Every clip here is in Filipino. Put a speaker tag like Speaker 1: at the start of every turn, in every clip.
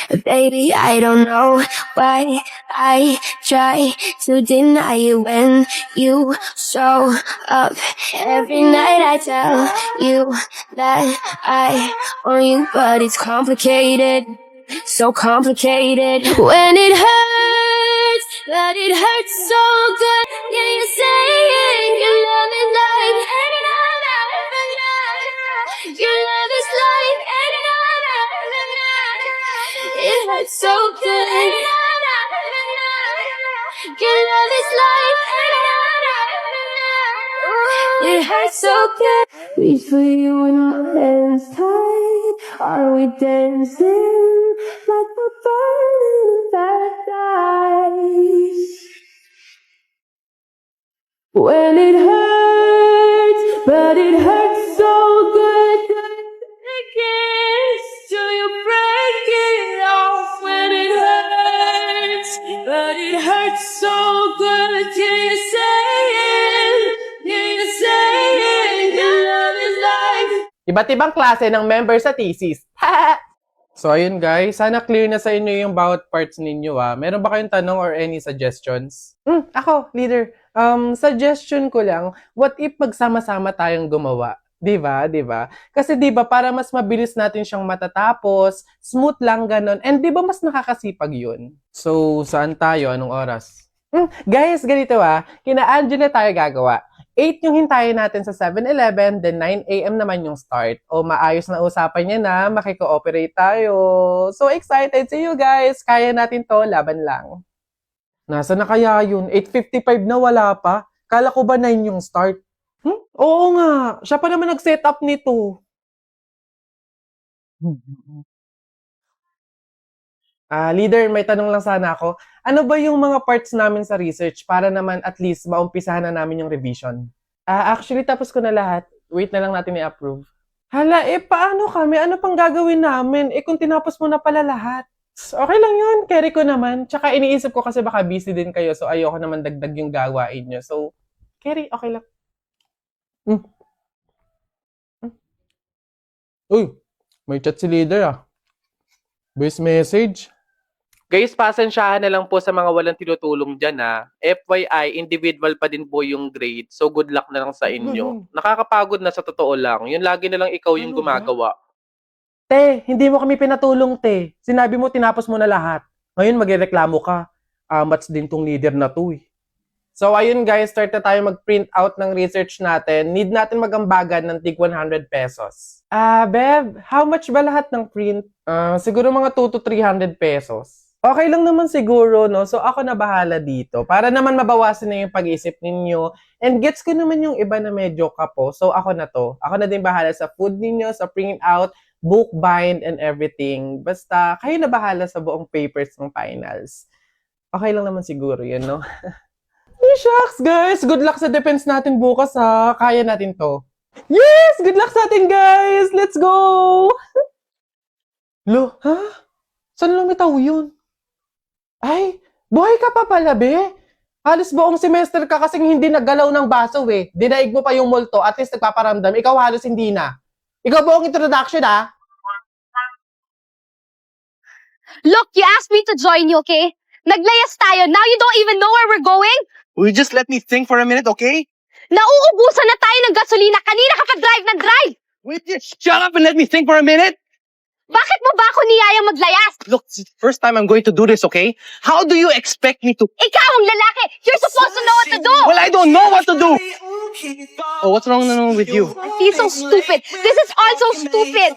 Speaker 1: Baby, I don't know why I try to deny you when you show up. Every night I tell you that I want you, but it's complicated, so complicated. When it hurts, but it hurts so good. Yeah, you're saying your love is like your love is like it hurts so good. Your love is like it hurts so good. Reach for you in our hands tied. Are we dancing like we're burning paradise? When it hurts, but it hurts so good. It gets till you break it off. When it hurts, but it hurts so good. Can you say it? Can you say it? Your love is like.
Speaker 2: Iba't ibang klase ng member sa thesis. So, ayun guys. Sana clear na sa inyo yung bawat parts ninyo Meron ba kayong tanong or any suggestions? Ako, leader. Suggestion ko lang, what if magsama-sama tayong gumawa? Diba? Diba? Kasi diba, para mas mabilis natin siyang matatapos, smooth lang ganon, and diba mas nakakasipag yun? So, saan tayo? Anong oras? Guys, ganito kina Angela tayo gagawa. 8 yung hintayin natin sa 7-Eleven, then 9 a.m. naman yung start. O maayos na usapan niya na, makiko-operate tayo. So excited! See you guys! Kaya natin to, laban lang. Nasa na kaya yun? 8:55 na wala pa? Kala ko ba 9 yung start? Oo nga, siya pa naman nag-set up nito. Leader, may tanong lang sana ako. Ano ba yung mga parts namin sa research para naman at least maumpisahan na namin yung revision? Actually, tapos ko na lahat. Wait na lang natin i-approve. Hala, paano kami? Ano pang gagawin namin? Kung tinapos mo na pala lahat. Okay lang yun, carry ko naman. Tsaka iniisip ko kasi baka busy din kayo, so ayoko naman dagdag yung gawain nyo. So, carry, okay lang. Uy, may chat si leader Voice message. Guys, pasensyahan na lang po sa mga walang tinutulong dyan FYI, individual pa din po yung grade. So good luck na lang sa inyo. Nakakapagod na sa totoo lang. Yun lagi na lang ikaw yung gumagawa. Te, hindi mo kami pinatulong, te. Sinabi mo tinapos mo na lahat. Ngayon magrereklamo ka. Amats din tong leader na to So ayun guys, start na tayo mag-print out ng research natin. Need natin magambagan ng tig 100 pesos. Beb, how much ba lahat ng print? Siguro mga 2 to 300 pesos. Okay lang naman siguro, no? So ako na bahala dito. Para naman mabawasan na yung pag-iisip ninyo. And gets ko naman yung iba na medyo kapo. So ako na to. Ako na din bahala sa food ninyo, sa print out, book bind, and everything. Basta kayo na bahala sa buong papers ng finals. Okay lang naman siguro yun, no? Shucks, guys! Good luck sa defense natin bukas, Kaya natin to. Yes! Good luck sa atin, guys! Let's go! Lo, Saan lumitaw yun? Ay, buhay ka pa pala, be? Halos buong semester ka kasing hindi naggalaw ng baso, Dinaig mo pa yung multo, at least nagpaparamdam. Ikaw halos hindi na. Ikaw buong introduction,
Speaker 3: Look, you asked me to join you, okay? Naglayas tayo. Now you don't even know where we're going?
Speaker 4: Will you just let me think for a minute, okay?
Speaker 3: Nauubusan na tayo ng gasolina. Kanina ka pa drive ng drive.
Speaker 4: Will you just shut up and let me think for a minute?
Speaker 3: Bakit mo ba ako niyayang maglayas?
Speaker 4: Look, this is the first time I'm going to do this, okay? How do you expect me to...
Speaker 3: Ikaw ang lalaki. You're supposed to know what to do.
Speaker 4: Well, I don't know what to do! Oh, what's wrong with you?
Speaker 3: He's so stupid. This is also stupid.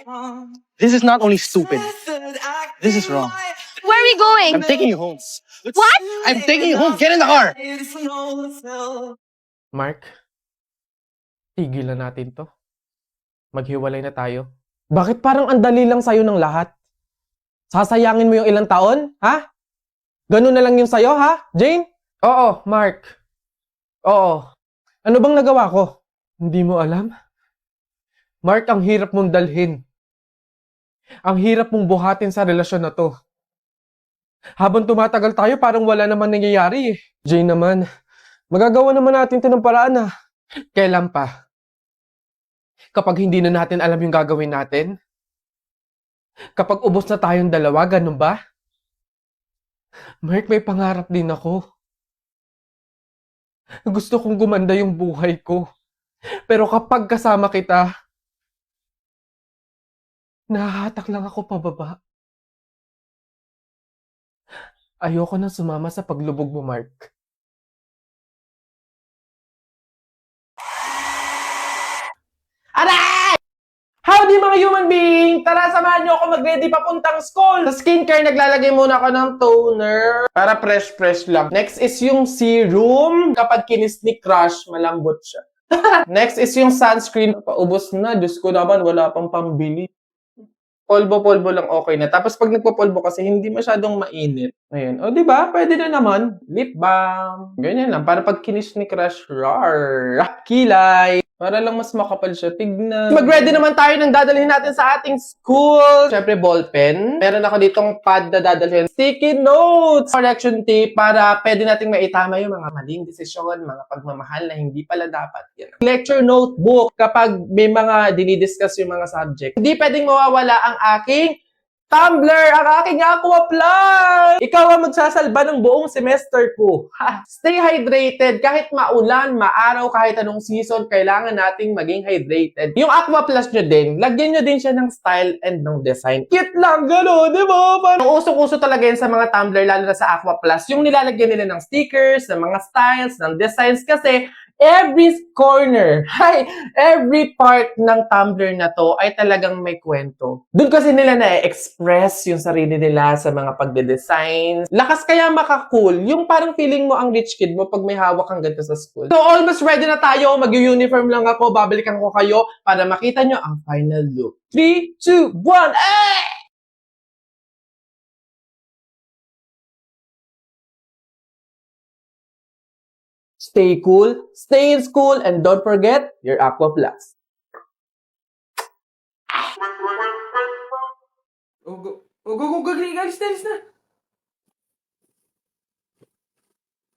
Speaker 4: This is not only stupid. This is wrong.
Speaker 3: Where are we going?
Speaker 4: I'm taking you home.
Speaker 3: What?
Speaker 4: I'm taking you home. Get in the car!
Speaker 2: Mark, tigilan natin to. Maghiwalay na tayo. Bakit parang ang dali lang sa'yo ng lahat? Sasayangin mo yung ilang taon, Ganun na lang yung sa'yo, Jane? Oo, Mark. Oo. Ano bang nagawa ko? Hindi mo alam? Mark, ang hirap mong dalhin. Ang hirap mong buhatin sa relasyon na to. Habang tumatagal tayo, parang wala naman nangyayari Jane naman, magagawa naman natin ito ng paraan Kailan pa? Kapag hindi na natin alam yung gagawin natin? Kapag ubos na tayong dalawa, ganun ba? Mark, may pangarap din ako. Gusto kong gumanda yung buhay ko. Pero kapag kasama kita, nahahatak lang ako pababa. Ayoko nang sumama sa paglubog mo, Mark. Aray! Howdy mga human being! Tara, samahan niyo ako mag-ready papuntang school! Sa skincare, naglalagay muna ako ng toner para fresh-fresh lang. Next is yung serum. Kapag kinis ni crush, malambot siya. Next is yung sunscreen. Paubos na. Diyos ko naman, wala pang pambili. Polvo-polvo lang okay na. Tapos pag nagpo-polvo kasi, hindi masyadong mainit. Ayan. O, di ba? Pwede na naman. Lip balm. Ganyan lang. Para pag kinis ni crush, rar. Kilay. Para lang mas makapal siya. Tignan. Mag-ready naman tayo ng dadalhin natin sa ating school. Siyempre, ballpen. Meron ako ditong pad na dadalhin. Sticky notes. Correction tape para pwede nating maitama yung mga maling desisyon, mga pagmamahal na hindi pala dapat. Yan. Lecture notebook. Kapag may mga dinidiscuss yung mga subject. Hindi pwedeng mawawala ang aking Tumblr, ang aking Aqua Plus! Ikaw ang magsasalba ng buong semester ko. Stay hydrated. Kahit maulan, maaraw, kahit anong season, kailangan nating maging hydrated. Yung Aqua Plus nyo din, lagyan nyo din siya ng style and ng design. Cute lang, gano'n, di ba? Parang usok-uso talaga yan sa mga Tumblr, lalo na sa Aqua Plus. Yung nilalagyan nila ng stickers, ng mga styles, ng designs, kasi every corner, every part ng Tumblr na to ay talagang may kwento. Doon kasi nila na-express yung sarili nila sa mga pagde-design. Lakas kaya maka-cool. Yung parang feeling mo ang rich kid mo pag may hawak kang ganito sa school. So almost ready na tayo. Mag-uniform lang ako. Babalikan ko kayo para makita nyo ang final look. 3, 2, 1, eh! Stay cool, stay in school, and don't forget your Aqua Plus. Go, alis na.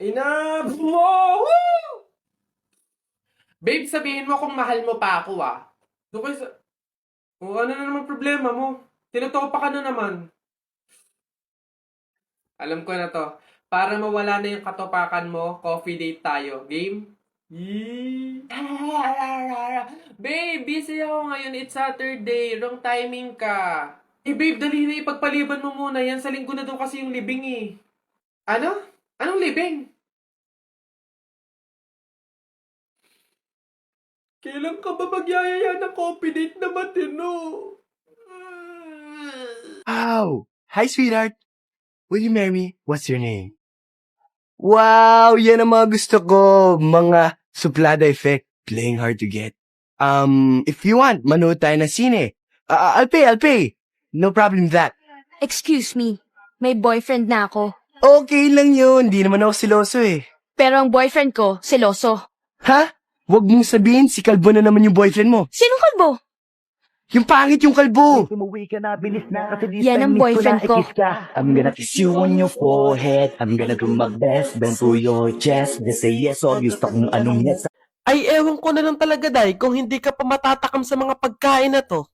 Speaker 2: Enough! Woo! Babe, sabihin mo kung mahal mo pa ako, ah. Doon sa... O, ano na naman problema mo? Tinutopa ka na naman. Alam ko na to. Para mawala na yung katopakan mo, coffee date tayo. Game? Yee! Babe, busy ako ngayon. It's Saturday. Wrong timing ka. Eh babe, dali na ipagpaliban mo muna yan. Sa linggo na daw kasi yung libing eh. Ano? Anong libing? Kailan ka ba magyayaya ng coffee date na matino?
Speaker 5: Oh, hi sweetheart. Will you marry me? What's your name? Wow, yan ang mga gusto ko. Mga suplada effect. Playing hard to get. If you want, manood tayo ng sine. I'll pay. No problem with that.
Speaker 3: Excuse me, may boyfriend na ako.
Speaker 5: Okay lang yun. Di naman ako siloso eh.
Speaker 3: Pero ang boyfriend ko, seloso.
Speaker 5: Ha? Huwag mong sabihin, si Kalbo na naman yung boyfriend mo.
Speaker 3: Sinong kalbo?
Speaker 5: Yung pangit yung Kalbo.
Speaker 6: Umuwi ka na, bilis na. Kasi this
Speaker 3: Yan
Speaker 6: time
Speaker 3: ang
Speaker 6: miss
Speaker 3: boyfriend
Speaker 6: na,
Speaker 3: ko.
Speaker 6: i-kiss ka. I'm gonna kiss you on your forehead. I'm gonna do my best, bend to your chest. Just say yes, obvious to kung anong yes.
Speaker 2: Ay, ewan ko na lang talaga, Day, kung hindi ka pa matatakam sa mga pagkain na to.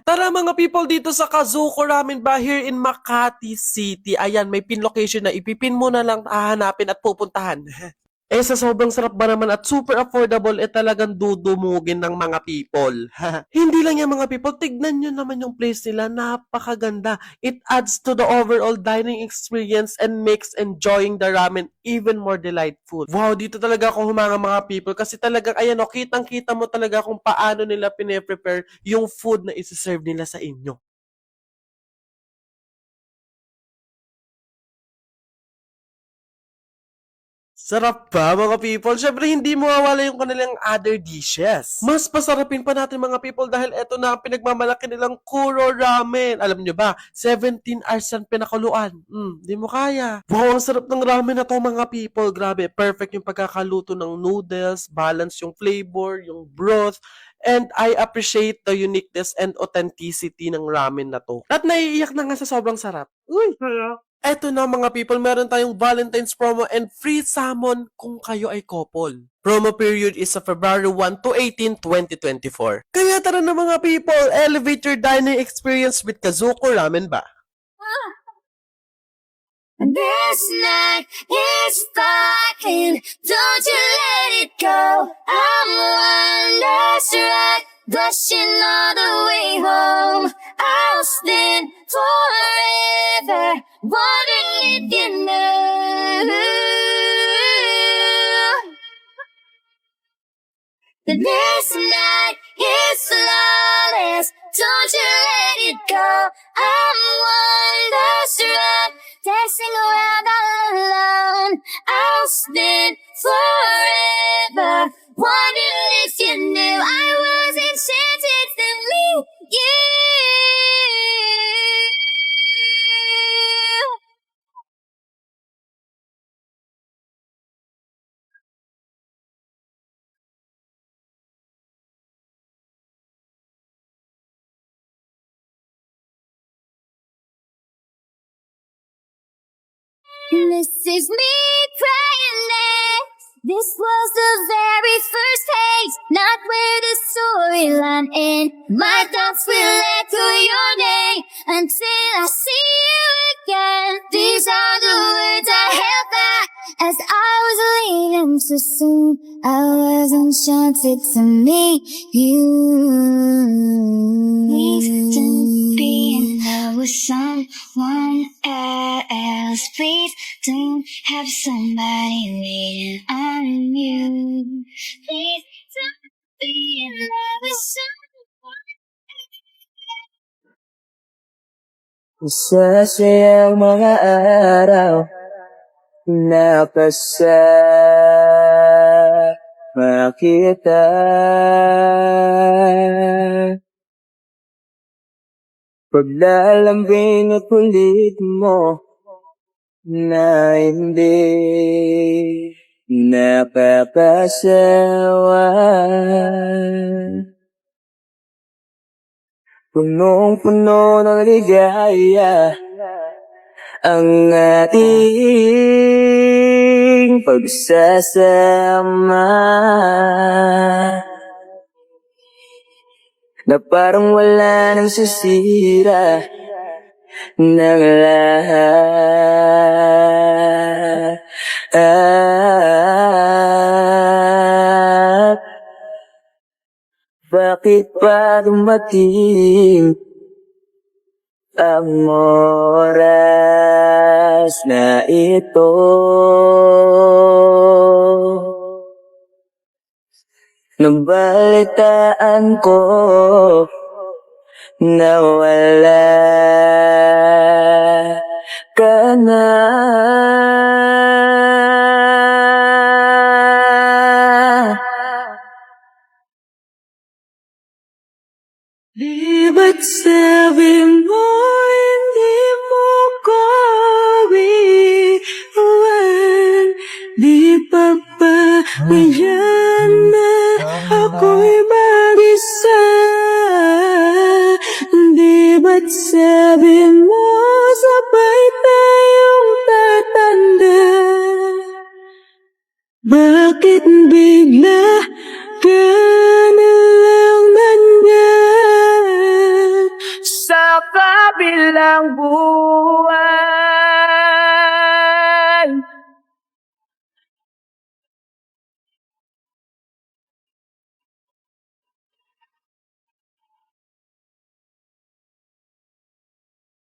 Speaker 2: Tara mga people dito sa Kazuko Ramen Bar here in Makati City. Ayan, may pin location na ipipin mo na lang hahanapin at pupuntahan. Eh sa sobrang sarap ba naman at super affordable, eh talagang dudumugin ng mga people. Hindi lang yan mga people, tignan nyo naman yung place nila, napakaganda. It adds to the overall dining experience and makes enjoying the ramen even more delightful. Wow, dito talaga ako humanga mga people kasi talagang ayan o, kitang-kita mo talaga kung paano nila pine-prepare yung food na isi-serve nila sa inyo. Sarap ba mga people? Syempre hindi mawawala yung kanilang other dishes. Mas pasarapin pa natin mga people dahil eto na ang pinagmamalaki nilang Kuro Ramen. Alam nyo ba, 17 hours ang pinakuluan. Di mo kaya. Wow, ang sarap ng ramen na to mga people. Grabe, perfect yung pagkakaluto ng noodles, balance yung flavor, yung broth, and I appreciate the uniqueness and authenticity ng ramen na to. At naiiyak na nga sa sobrang sarap. Uy! Eto na mga people, meron tayong Valentine's promo and free salmon kung kayo ay couple.
Speaker 7: Promo period is sa February 1 to 18, 2024. Kaya tara na mga people, elevate your dining experience with Kazuko Ramen ba?
Speaker 1: This night is fine, don't you let it go. I'm one last ride, blushing all the way home. I'll stand forever, wondering if you knew that this night is flawless. Don't you let it go. I'm one last ride, dancing around all alone. I'll stand forever, wondering if you knew I was enchanted to meet you. This is me crying next. This was the very first taste, not where the storyline ends. My thoughts will echo your name until I see you again. These are the words I held back as I was leaving so soon. I was enchanted to meet you. Please don't be in love with someone else. Please don't have somebody waiting on you. Please don't be in love with someone else.
Speaker 6: Sasayang mga araw na kasama kita. Paglalambing at kulit mo na hindi nakakasawa. Punong-puno ng ligaya ang ating pagsasama, na parang wala nang sisira ng lahat. Bakit pa dumating ang oras na ito? Nabalitaan ko na wala ka na. Di ba't sabi mo hindi mo ko iwan? Di pa ba ngayon na ako'y mag-isa? Di ba't sabi mo sabay tayong tatanda? Bakit bigla ka na lang nandyan sa kabilang buwan?